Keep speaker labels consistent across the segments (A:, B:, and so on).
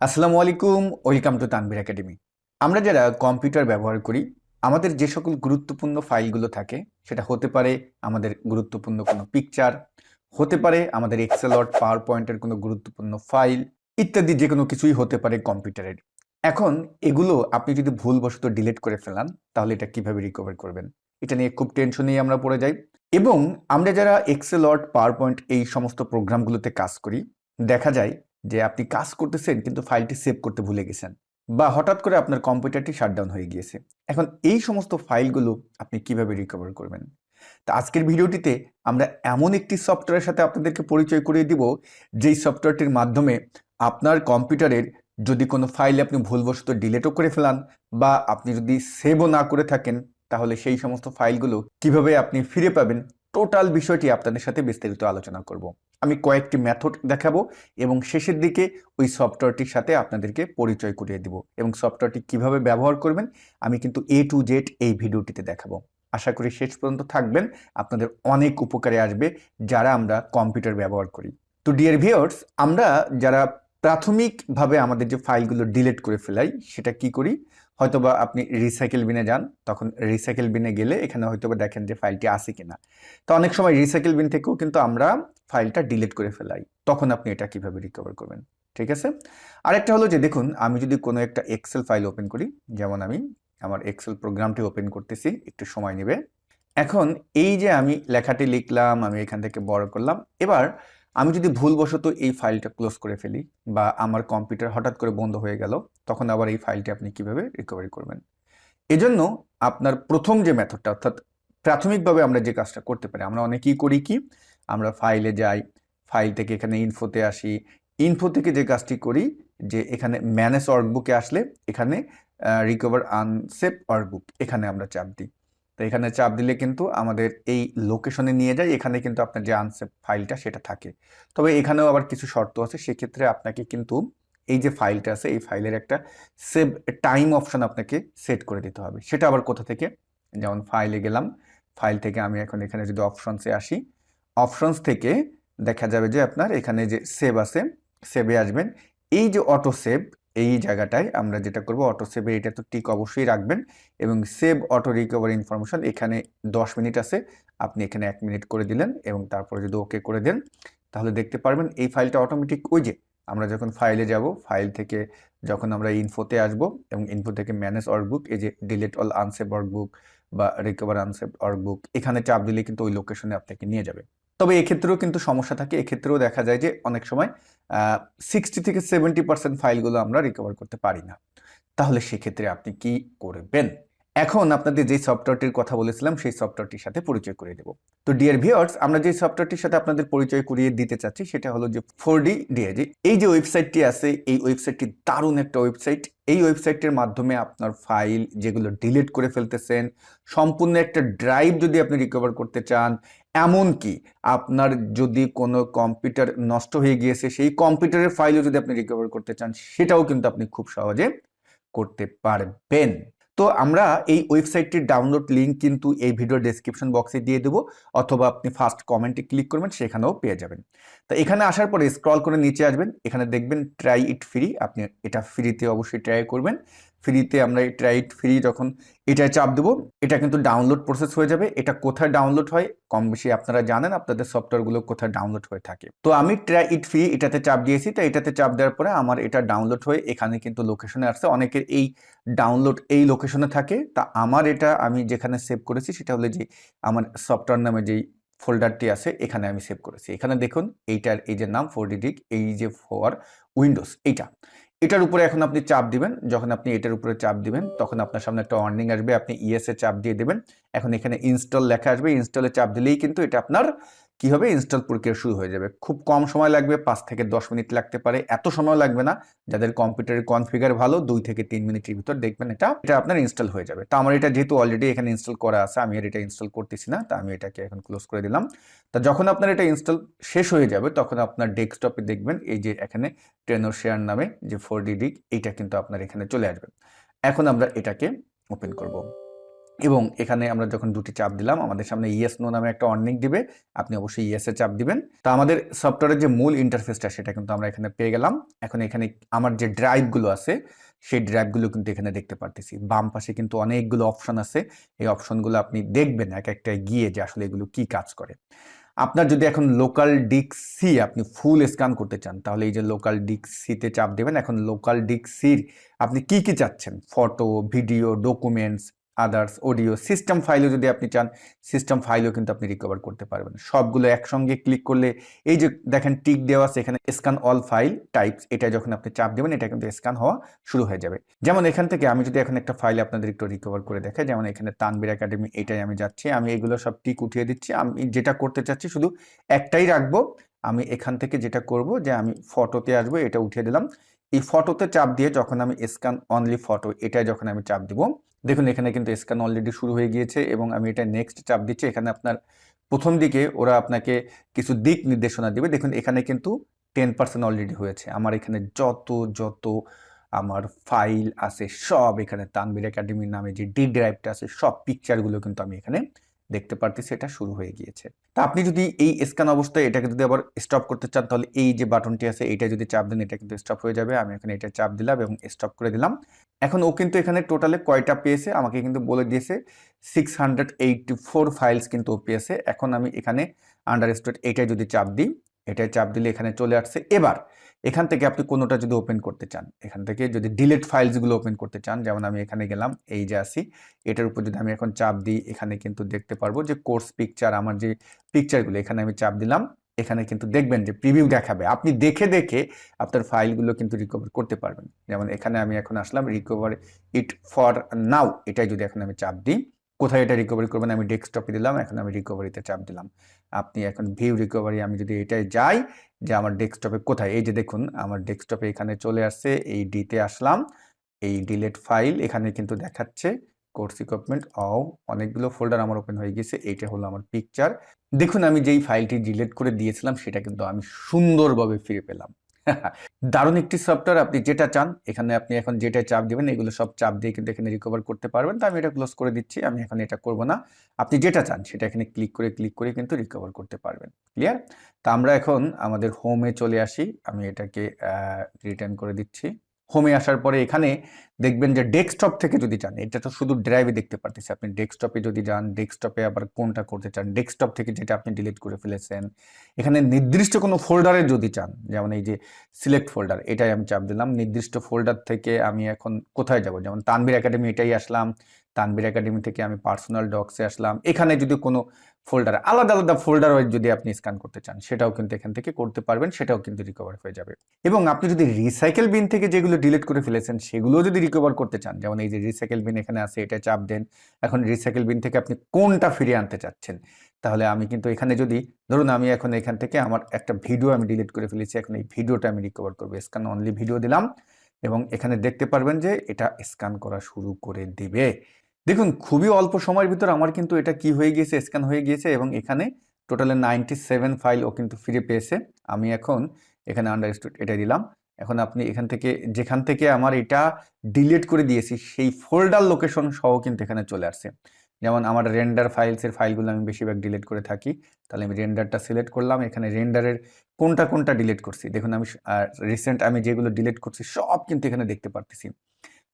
A: আসসালামু আলাইকুম, welcome to Tanvir academy. আমরা যারা কম্পিউটার ব্যবহার করি, আমাদের যে সকল গুরুত্বপূর্ণ ফাইলগুলো থাকে, সেটা হতে পারে আমাদের গুরুত্বপূর্ণ কোনো পিকচার, হতে পারে আমাদের এক্সেল ওয়ার্ড পাওয়ার পয়েন্টের কোনো গুরুত্বপূর্ণ ফাইল ইত্যাদি যে কোনো কিছুই হতে পারে কম্পিউটারের। এখন এগুলো আপনি যদি ভুলবশত ডিলিট করে ফেলান, তাহলে এটা কিভাবে রিকভার করবেন? এটা নিয়ে খুব টেনশনেই আমরা পড়ে যাই। এবং আমরা যারা এক্সেল ওয়ার্ড পাওয়ার পয়েন্ট এই সমস্ত প্রোগ্রামগুলোতে কাজ করি, দেখা যায় যে আপনি কাজ করতেছেন কিন্তু ফাইলটি সেভ করতে ভুলে গেছেন, বা হঠাৎ করে আপনার কম্পিউটারটি শাটডাউন হয়ে গিয়েছে। এখন এই সমস্ত ফাইলগুলো আপনি কিভাবে রিকভার করবেন? তো আজকের ভিডিওটিতে আমরা এমন একটি সফটওয়্যারের সাথে আপনাদেরকে পরিচয় করিয়ে দিব, যেই সফটওয়্যারটির মাধ্যমে আপনার কম্পিউটারের যদি কোনো ফাইল আপনি ভুলবশত ডিলিটও করে ফেলান, বা আপনি যদি সেভও না করে থাকেন, তাহলে সেই সমস্ত ফাইলগুলো কিভাবে আপনি ফিরে পাবেন, টোটাল বিষয়টি আপনাদের সাথে বিস্তারিত আলোচনা করব। আমি কয়েকটি মেথড দেখাবো এবং শেষের দিকে ওই সফটওয়্যারটির সাথে আপনাদেরকে পরিচয় করিয়ে দিব, এবং সফটওয়্যারটি কিভাবে ব্যবহার করবেন আমি কিন্তু A to Z এই ভিডিওটিতে দেখাবো। আশা করি শেষ পর্যন্ত থাকবেন, আপনাদের অনেক উপকারে আসবে যারা আমরা কম্পিউটার ব্যবহার করি। তো ডিয়ার ভিউয়ার্স, আমরা যারা প্রাথমিকভাবে আমাদের যে ফাইলগুলো ডিলিট করে ফেলাই, সেটা কি করি? হয়তোবা আপনি রিসাইকেল বিনে যান, তখন রিসাইকেল বিনে গেলে এখানে হয়তোবা দেখেন যে ফাইলটি আছে কিনা। তো অনেক সময় রিসাইকেল বিন থেকেও কিন্তু আমরা ফাইলটা ডিলিট করে ফেলাই। তখন আপনি এটা কিভাবে রিকভার করবেন? ঠিক আছে? আরেকটা হলো যে দেখুন, আমি যদি কোনো একটা এক্সেল ফাইল ওপেন করি, যেমন আমি আমার এক্সেল প্রোগ্রামটি ওপেন করতেছি, একটু সময় নেবে। এখন এই যে আমি লেখাটি লিখলাম, আমি এখান থেকে বড় করলাম। এবার আমি যদি ভুলবশত এই ফাইলটা ক্লোজ করে ফেলি, বা আমার কম্পিউটার হঠাৎ করে বন্ধ হয়ে গেল, তখন আবার এই ফাইলটি আপনি কিভাবে রিকভারি করবেন? এজন্য আপনার প্রথম যে মেথডটা, অর্থাৎ প্রাথমিকভাবে আমরা যে কাজটা করতে পারি, আমরা অনেকেই করি কি, আমরা ফাইলে যাই, ফাইল থেকে এখানে ইনফোতে আসি, ইনফো থেকে যে কাজটি করি যে এখানে ম্যানেজ ওয়ার্কবুকে আসলে এখানে রিকভার আনসেভ ওয়ার্কবুক, এখানে আমরা চাপ দিই। তো এখানে চাপ দিলে কিন্তু আমাদের এই লোকেশনে নিয়ে যায়, এখানে কিন্তু আপনার যে আনসেভ ফাইলটা সেটা থাকে। তবে এখানেও আবার কিছু শর্ত আছে, সেক্ষেত্রে আপনাকে কিন্তু এই যে ফাইলটা আছে, এই ফাইলের একটা সেভ টাইম অপশন আপনাকে সেট করে দিতে হবে। সেটা আবার কোথা থেকে? যেমন ফাইলে গেলাম, ফাইল থেকে আমি এখন এখানে যদি অপশনসে আসি, অপশনস থেকে দেখা যাবে যে আপনার এখানে যে সেভ আছে, সেভে আসবেন। এই যে অটো সেভ, এই জায়গাটায় আমরা যেটা করব, অটো সেভে এটা তো টিক অবশ্যই রাখবেন, এবং সেভ অটো রিকভার ইনফরমেশন এখানে 10 মিনিট আছে, আপনি এখানে 1 মিনিট করে দিলেন, এবং তারপরে যদি ওকে করে দেন, তাহলে দেখতে পারবেন এই ফাইলটা অটোমেটিক ওই যে আমরা যখন ফাইলে যাব, ফাইল থেকে যখন আমরা ইনফোতে আসব, এবং ইনফো থেকে ম্যানেজ ওয়ার্কবুক, এই যে ডিলিট অল আনসেভ ওয়ার্কবুক বা রিকভার আনসেভ ওয়ার্কবুক, এখানে চাপ দিলে কিন্তু ওই লোকেশনে আপনাকে নিয়ে যাবে। তবে এক্ষেত্রেও কিন্তু সমস্যা থাকে, এক্ষেত্রেও দেখা যায় যে অনেক সময় 60 থেকে 70% ফাইলগুলো আমরা রিকভার করতে পারি না। তাহলে সেক্ষেত্রে আপনি কি করবেন? এখন আপনাদের যে সফটওয়্যারটির কথা বলেছিলাম, সেই সফটওয়্যারটির সাথে পরিচয় করিয়ে দেব। তো ডিয়ার ভিউয়ার্স, আমরা যে সফটওয়্যারটির সাথে আপনাদের পরিচয় করিয়ে দিতে চাচ্ছি, সেটা হলো যে 4D ডিএজি। এই যে ওয়েবসাইটটি আছে, এই ওয়েবসাইটটি দারুণ একটা ওয়েবসাইট। এই ওয়েবসাইটের মাধ্যমে আপনার ফাইল যেগুলো ডিলিট করে ফেলতেছেন, সম্পূর্ণ একটা ড্রাইভ যদি আপনি রিকভার করতে চান, এমনকি আপনার যদি কোনো কম্পিউটার নষ্ট হয়ে গিয়েছে, সেই কম্পিউটারের ফাইলও যদি আপনি রিকভার করতে চান, সেটাও কিন্তু আপনি খুব সহজে করতে পারবেন। তো আমরা এই ওয়েবসাইটটির ডাউনলোড লিঙ্ক কিন্তু এই ভিডিও ডেসক্রিপশন বক্সে দিয়ে দেবো, অথবা আপনি ফার্স্ট কমেন্টে ক্লিক করবেন, সেখানেও পেয়ে যাবেন। তো এখানে আসার পরে স্ক্রল করে নিচে আসবেন, এখানে দেখবেন ট্রাই ইট ফ্রি, আপনি এটা ফ্রিতে অবশ্যই ট্রাই করবেন। ফ্রিতে আমরা এই ট্রাই ইট ফ্রি যখন এটায় চাপ দেবো, এটা কিন্তু ডাউনলোড প্রসেস হয়ে যাবে। এটা কোথায় ডাউনলোড হয় কম বেশি আপনারা জানেন, আপনাদের সফটওয়্যারগুলো কোথায় ডাউনলোড হয়ে থাকে। তো আমি ট্রাই ইট ফ্রি এটাতে চাপ দিয়েছি, তো এটাতে চাপ দেওয়ার পরে আমার এটা ডাউনলোড হয়ে এখানে কিন্তু লোকেশনে আসছে। অনেকের এই ডাউনলোড এই লোকেশনে থাকে, তা আমার এটা আমি যেখানে সেভ করেছি সেটা হলো যে আমার সফটওয়্যার নামে যেই ফোল্ডারটি আছে, এখানে আমি সেভ করেছি। এখানে দেখুন এইটার এই যে নাম 4D ডিক, এই যে ফর উইন্ডোজ, এটার উপরে এখন আপনি চাপ দিবেন। যখন আপনি এটার উপরে চাপ দিবেন, তখন আপনার সামনে একটা ওয়ার্নিং আসবে, আপনি ইয়েস এ চাপ দিয়ে দেবেন। এখন এখানে ইনস্টল লেখা আসবে, ইনস্টলে চাপ দিলেই কিন্তু এটা আপনার কি হবে, ইনস্টল প্রক্রিয়া শুরু হয়ে যাবে। খুব কম সময় লাগবে, 5 থেকে 10 মিনিট লাগতে পারে, এত সময় লাগবে না। যাদের কম্পিউটারের কনফিগার ভালো, 2 থেকে 3 মিনিটের ভিতর দেখবেন এটা আপনার ইনস্টল হয়ে যাবে। তো আমার এটা যেহেতু অলরেডি এখানে ইনস্টল করা আছে, আমি আর এটা ইনস্টল করতেছি না, তো আমি এটাকে এখন ক্লোজ করে দিলাম। তা যখন আপনার এটা ইনস্টল শেষ হয়ে যাবে, তখন আপনার ডেস্কটপে দেখবেন এই যে এখানে টেনর শেয়ার নামে যে 4D ডিক, এইটা কিন্তু আপনার এখানে চলে আসবে। এখন আমরা এটাকে ওপেন করব। এবং এখানে আমরা যখন দুটি চাপ দিলাম আমাদের সামনে ইয়েস নো নামে একটা ওয়ার্নিং দিবে, আপনি অবশ্যই ইয়েসে চাপ দিবেন। তা আমাদের সফটওয়্যারের যে মূল ইন্টারফেসটা সেটা কিন্তু আমরা এখানে পেয়ে গেলাম। এখন এখানে আমার যে ড্রাইভগুলো আছে সেই ড্রাইভগুলো কিন্তু এখানে দেখতে পারতেছি। বাম পাশে কিন্তু অনেকগুলো অপশন আছে, এই অপশনগুলো আপনি দেখবেন এক একটা গিয়ে যে আসলে এগুলো কি কাজ করে। আপনার যদি এখন লোকাল ডিস্ক সি আপনি ফুল স্ক্যান করতে চান, তাহলে এই যে লোকাল ডিস্ক সিতে চাপ দেবেন। এখন লোকাল ডিস্ক সির আপনি কি কি চাচ্ছেন, photo, video, documents, others, audio, system ফাইলও যদি আপনি চান, সিস্টেম ফাইলও কিন্তু আপনি রিকভার করতে পারবেন। সবগুলো একসঙ্গে ক্লিক করলে এই যে দেখেন টিক দেওয়া আছে এখানে স্ক্যান অল ফাইল টাইপস, এটা যখন আপনি চাপ দেবেন এটা কিন্তু স্ক্যান হওয়া শুরু হয়ে যাবে। যেমন এখান থেকে আমি যদি এখন একটা ফাইল আপনাদের একটু রিকভার করে দেখাই, যেমন এখানে তানভীর একাডেমি, এটাই আমি যাচ্ছি, আমি এগুলো সব টিক উঠিয়ে দিচ্ছি। আমি যেটা করতে চাচ্ছি শুধু একটাই রাখবো। আমি এখান থেকে যেটা করব যে আমি ফটোতে আসবো, এটা উঠিয়ে দিলাম। এই ফটোতে চাপ দিয়ে যখন আমি স্ক্যান অনলি ফটো এটাই যখন আমি চাপ দিব, দেখুন এখানে কিন্তু স্ক্যান অলরেডি শুরু হয়ে গিয়েছে এবং আমি এটা নেক্সট চাপ দিচ্ছি। এখানে আপনার প্রথম দিকে ওরা আপনাকে কিছু দিক নির্দেশনা দিবে। দেখুন এখানে কিন্তু 10% অলরেডি হয়েছে। আমার এখানে যত যত আমার ফাইল আছে সব এখানে তানভীর একাডেমির নামে যে ডি ড্রাইভটা আছে সব পিকচারগুলো কিন্তু আমি এখানে দেখতে পারতেছি, এটা শুরু হয়ে গিয়েছে। তা আপনি যদি এই স্ক্যান অবস্থায় এটাকে যদি আবার স্টপ করতে চান, তাহলে এই যে বাটনটি আছে এটা যদি চাপ দেন এটা কিন্তু স্টপ হয়ে যাবে। আমি এখানে এটা চাপ দিলাম এবং স্টপ করে দিলাম। এখন ও কিন্তু এখানে টোটালে কয়টা পেয়েছে আমাকে কিন্তু বলে দিয়েছে, 684 ফাইলস কিন্তু ও পেয়েছে। এখন আমি এখানে আন্ডারস্টোর এটাই যদি চাপ দিই, এটাই চাপ দিলে এখানে চলে আসছে। এবার এখান থেকে আপনি কোনোটা যদি ওপেন করতে চান, এখান থেকে যদি ডিলিট ফাইলসগুলো ওপেন করতে চান, যেমন আমি এখানে গেলাম, এই যে আসি, এটার উপর যদি আমি এখন চাপ দিই এখানে কিন্তু দেখতে পারবো যে কোর্স পিকচার, আমার যে পিকচারগুলো এখানে আমি চাপ দিলাম, এখানে কিন্তু দেখবেন যে প্রিভিউ দেখাবে। আপনি দেখে দেখে আপনার ফাইলগুলো কিন্তু রিকভার করতে পারবেন। যেমন এখানে আমি এখন আসলাম রিকভার ইট ফর নাও, এটাই যদি এখন আমি চাপ দিই, কোথায় এটা রিকভারি করবেন, আমি ডেস্কটপে দিলাম, এখন আমি রিকভারিতে চাপ দিলাম। আপনি এখন ভিউ রিকভারি, আমি যদি এটাই যাই যে আমার ডেস্কটপে কোথায়, এই যে দেখুন আমার ডেস্কটপে এখানে চলে আসছে, এই ডিতে আসলাম, এই ডিলেট ফাইল এখানে কিন্তু দেখাচ্ছে কোর্স ইকুইপমেন্ট অনেকগুলো ফোল্ডার আমার ওপেন হয়ে গেছে। এইটা হলো আমার পিকচার। দেখুন আমি যেই ফাইলটি ডিলিট করে দিয়েছিলাম সেটা কিন্তু আমি সুন্দরভাবে ফিরে পেলাম। দারুণ একটি সফটওয়্যার, আপনি যেটা চান এখানে আপনি এখন যেটা চাপ দিবেন এগুলো সব চাপ দিয়ে কিন্তু এখানে রিকভার করতে পারবেন। তো আমি এটা ক্লোজ করে দিচ্ছি, আমি এখন এটা করব না। আপনি যেটা চান সেটা এখানে ক্লিক করে কিন্তু রিকভার করতে পারবেন। ক্লিয়ার? তা আমরা এখন আমাদের হোমে চলে আসি, আমি এটাকে রিটার্ন করে দিচ্ছি। হোমে আসার পরে এখানে দেখবেন যে ডেস্কটপ থেকে যদি চান, এটা তো শুধু ড্রাইভে দেখতে পারতেছি, আপনি ডেস্কটপে যদি যান, ডেস্কটপে আবার কোনটা করতে চান, ডেস্কটপ থেকে যেটা আপনি ডিলিট করে ফেলেছেন, এখানে নির্দিষ্ট কোনো ফোল্ডারে যদি চান, যেমন এই যে সিলেক্ট ফোল্ডার, এটাই আমি চাপ দিলাম। নির্দিষ্ট ফোল্ডার থেকে আমি এখন কোথায় যাব, যেমন তানভীর একাডেমি এটাই আসলাম, তানভীর একাডেমি থেকে আমি পার্সোনাল ডক্সে আসলাম। এখানে যদি কোনো ফোল্ডার আলাদা আলাদা ফোল্ডার ওয়াইজ যদি আপনি স্ক্যান করতে চান সেটাও কিন্তু এখান থেকে করতে পারবেন, সেটাও কিন্তু রিকভার হয়ে যাবে। এবং আপনি যদি রিসাইকেল বিন থেকে যেগুলো ডিলিট করে ফেলেছেন সেগুলো যদি রিকভার করতে চান, যেমন এই যে রিসাইকেল বিন এখানে আছে, এটা চাপ দেন। এখন রিসাইকেল বিন থেকে আপনি কোনটা ফিরিয়ে আনতে চাচ্ছেন, তাহলে আমি কিন্তু এখানে যদি ধরুন আমি এখন এখান থেকে আমার একটা ভিডিও আমি ডিলিট করে ফেলেছি, এখন এই ভিডিওটা আমি রিকভার করবো, স্ক্যান অনলি ভিডিও দিলাম এবং এখানে দেখতে পারবেন যে এটা স্ক্যান করা শুরু করে দিবে। দেখুন খুবই অল্প সময়ের ভিতর আমার কিন্তু এটা কি হয়ে গিয়েছে, স্ক্যান হয়ে গিয়েছে এবং এখানে টোটালে 97 ফাইল ও কিন্তু ফিরে পেয়েছে। আমি এখন এখানে আন্ডারস্টুড এটা দিলাম। এখন আপনি এখান থেকে যেখান থেকে আমার এটা ডিলিট করে দিয়েছি সেই ফোল্ডার লোকেশন সহ কিন্তু এখানে চলে আসছে। যেমন আমার রেন্ডার ফাইলসের ফাইলগুলো আমি বেশিরভাগ ডিলিট করে থাকি, তাহলে আমি রেন্ডারটা সিলেক্ট করলাম। এখানে রেন্ডারের কোনটা কোনটা ডিলিট করছি দেখুন, আমি রিসেন্ট আমি যেগুলো ডিলিট করছি সব কিন্তু এখানে দেখতে পারতেছি।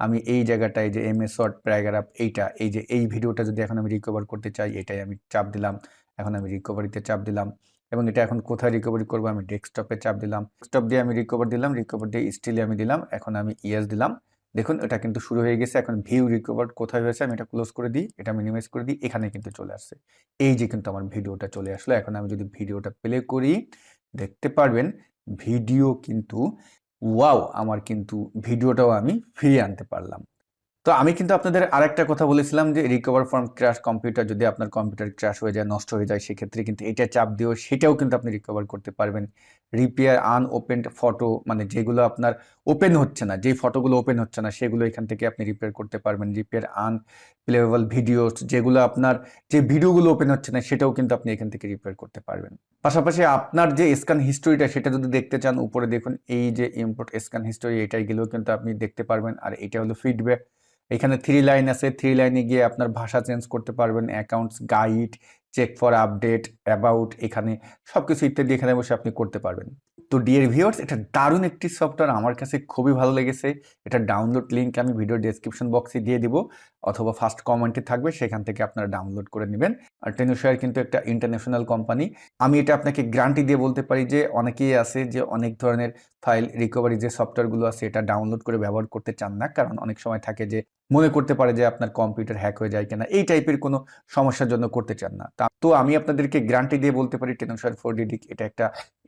A: আমি এই জায়গাটায় যে এমএস ওয়ার্ড প্যারাগ্রাফ এইটা, এই যে এই ভিডিওটা যদি এখন আমি রিকভার করতে চাই, এটাই আমি চাপ দিলাম। এখন আমি রিকভারিতে চাপ দিলাম এবং এটা এখন কোথায় রিকভারি করবো, আমি ডেস্কটপে চাপ দিলাম। ডেস্কটপ দিয়ে আমি রিকভার দিলাম, রিকভার দিয়ে স্টিলে আমি দিলাম। এখন আমি ইয়েস দিলাম। দেখুন এটা কিন্তু শুরু হয়ে গেছে। এখন ভিউ রিকভার কোথায় হয়েছে আমি এটা ক্লোজ করে দিই, এটা মিনিমাইজ করে দিই, এখানে কিন্তু চলে আসছে। এই যে কিন্তু আমার ভিডিওটা চলে আসলো। এখন আমি যদি ভিডিওটা প্লে করি দেখতে পারবেন ভিডিও কিন্তু ওয়াও, আমার কিন্তু ভিডিওটাও আমি ফিরিয়ে আনতে পারলাম। তো আমি কিন্তু আপনাদের আরেকটা কথা বলেছিলাম যে রিকভার ফ্রম ক্র্যাশ কম্পিউটার, যদি আপনার কম্পিউটার ক্র্যাশ হয়ে যায়, নষ্ট হয়ে যায়, সেক্ষেত্রে কিন্তু এটা চাপ দিয়েও সেটাও কিন্তু আপনি রিকভার করতে পারবেন। রিপেয়ার আনওপেন্ড ফটো, মানে যেগুলো আপনার ওপেন হচ্ছে না, যেই ফটোগুলো ওপেন হচ্ছে না সেগুলো এখান থেকে আপনি রিপেয়ার করতে পারবেন। রিপেয়ার আনপ্লেয়েবল ভিডিওস, যেগুলো আপনার যে ভিডিওগুলো ওপেন হচ্ছে না সেটাও কিন্তু আপনি এখান থেকে রিপেয়ার করতে পারবেন। পাশাপাশি আপনার যে স্ক্যান হিস্টোরিটা সেটা যদি দেখতে চান, উপরে দেখুন এই যে ইম্পোর্ট স্ক্যান হিস্টোরি, এটাই গেলেও কিন্তু আপনি দেখতে পারবেন। আর এটা হলো ফিডব্যাক, এখানে 3 লাইন আছে, 3 লাইনে গিয়ে আপনার ভাষা চেঞ্জ করতে পারবেন, accounts, guide, check for update, about, এখানে সবকিছু ইত্যাদি এখানে বসে আপনি করতে পারবেন। তো ডিয়ার ভিউয়ার্স, এটা দারুণ একটি সফটওয়্যার, আমার কাছে খুবই ভালো লেগেছে। এটা ডাউনলোড লিঙ্ক আমি ভিডিও ডেসক্রিপশন বক্সে দিয়ে দিব, অথবা ফার্স্ট কমেন্টে থাকবে, সেখান থেকে আপনারা ডাউনলোড করে নেবেন। আর টেনুশায়ার কিন্তু একটা ইন্টারন্যাশনাল কোম্পানি। আমি এটা আপনাকে গ্যারান্টি দিয়ে বলতে পারি যে অনেকেই আছে যে অনেক ধরনের ফাইল রিকভারি যে সফটওয়্যারগুলো আছে এটা ডাউনলোড করে ব্যবহার করতে চান না, কারণ অনেক সময় থাকে যে মনে করতে পারে যে আপনার কম্পিউটার হ্যাক হয়ে যায় কিনা, এই টাইপের কোনো সমস্যার জন্য করতে চান না। তো আমি আপনাদেরকে গ্যারান্টি দিয়ে বলতে পারি টেনুশায়ার 4DD এটা একটা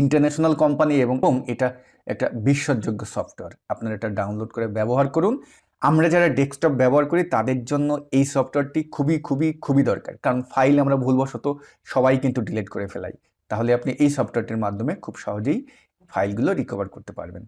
A: ইন্টারন্যাশনাল কোম্পানি এবং এটা একটা বিশ্বাসযোগ্য সফটওয়্যার। আপনারা এটা ডাউনলোড করে ব্যবহার করুন। আমরা যারা ডেস্কটপ ব্যবহার করি তাদের জন্য এই সফটওয়্যারটি খুবই খুবই খুবই দরকার, কারণ ফাইল আমরা ভুলবশত সবাই কিন্তু ডিলিট করে ফেলাই। তাহলে আপনি এই সফটওয়্যারটির মাধ্যমে খুব সহজেই ফাইলগুলো রিকভার করতে পারবেন।